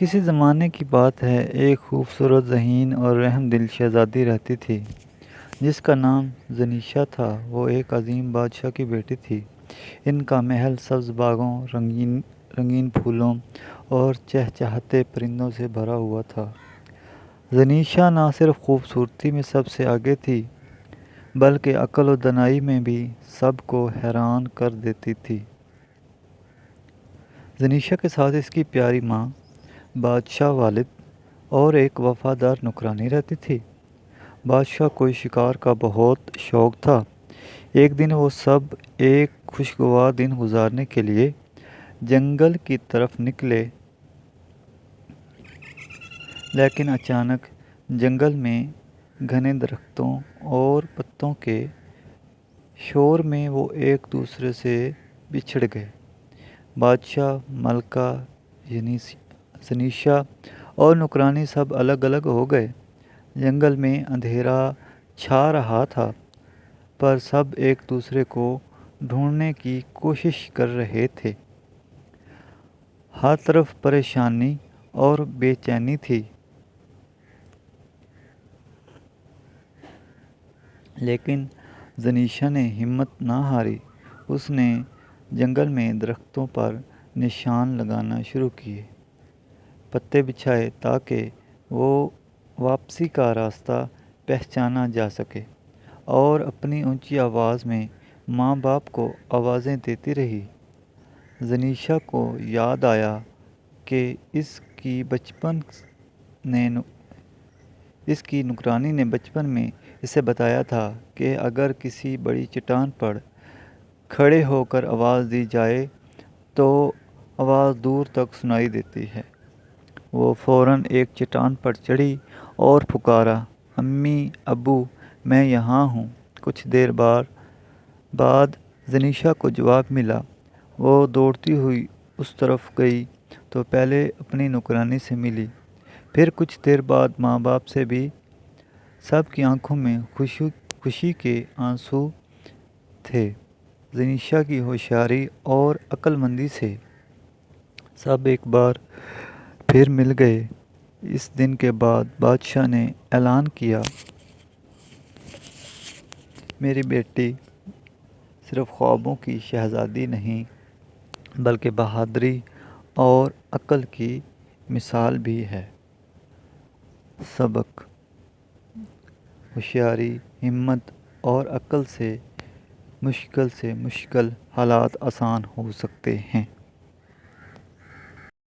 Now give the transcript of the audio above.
کسی زمانے کی بات ہے، ایک خوبصورت ذہین اور رحم دل شہزادی رہتی تھی جس کا نام زنیشا تھا۔ وہ ایک عظیم بادشاہ کی بیٹی تھی۔ ان کا محل سبز باغوں، رنگین پھولوں اور چہچہاتے پرندوں سے بھرا ہوا تھا۔ زنیشا نہ صرف خوبصورتی میں سب سے آگے تھی بلکہ عقل و دانائی میں بھی سب کو حیران کر دیتی تھی۔ زنیشا کے ساتھ اس کی پیاری ماں، بادشاہ والد اور ایک وفادار نوکرانی رہتی تھی۔ بادشاہ کو شکار کا بہت شوق تھا۔ ایک دن وہ سب ایک خوشگوار دن گزارنے کے لیے جنگل کی طرف نکلے، لیکن اچانک جنگل میں گھنے درختوں اور پتوں کے شور میں وہ ایک دوسرے سے بچھڑ گئے۔ بادشاہ، ملکہ زنیشا اور نوکرانی سب الگ الگ ہو گئے۔ جنگل میں اندھیرا چھا رہا تھا، پر سب ایک دوسرے کو ڈھونڈنے کی کوشش کر رہے تھے۔ ہر طرف پریشانی اور بے چینی تھی، لیکن زنیشا نے ہمت نہ ہاری۔ اس نے جنگل میں درختوں پر نشان لگانا شروع کیے، پتے بچھائے تاکہ وہ واپسی کا راستہ پہچانا جا سکے، اور اپنی اونچی آواز میں ماں باپ کو آوازیں دیتی رہی۔ زنیشا کو یاد آیا کہ اس کی نوکرانی نے بچپن میں اسے بتایا تھا کہ اگر کسی بڑی چٹان پر کھڑے ہو کر آواز دی جائے تو آواز دور تک سنائی دیتی ہے۔ وہ فوراً ایک چٹان پر چڑھی اور پکارا، امی، ابو، میں یہاں ہوں۔ کچھ دیر بعد زنیشا کو جواب ملا۔ وہ دوڑتی ہوئی اس طرف گئی تو پہلے اپنی نوکرانی سے ملی، پھر کچھ دیر بعد ماں باپ سے بھی۔ سب کی آنکھوں میں خوشی کے آنسو تھے۔ زنیشا کی ہوشیاری اور عقل مندی سے سب ایک بار پھر مل گئے۔ اس دن کے بعد بادشاہ نے اعلان کیا، میری بیٹی صرف خوابوں کی شہزادی نہیں بلکہ بہادری اور عقل کی مثال بھی ہے۔ سبق: ہوشیاری، ہمت اور عقل سے مشکل حالات آسان ہو سکتے ہیں۔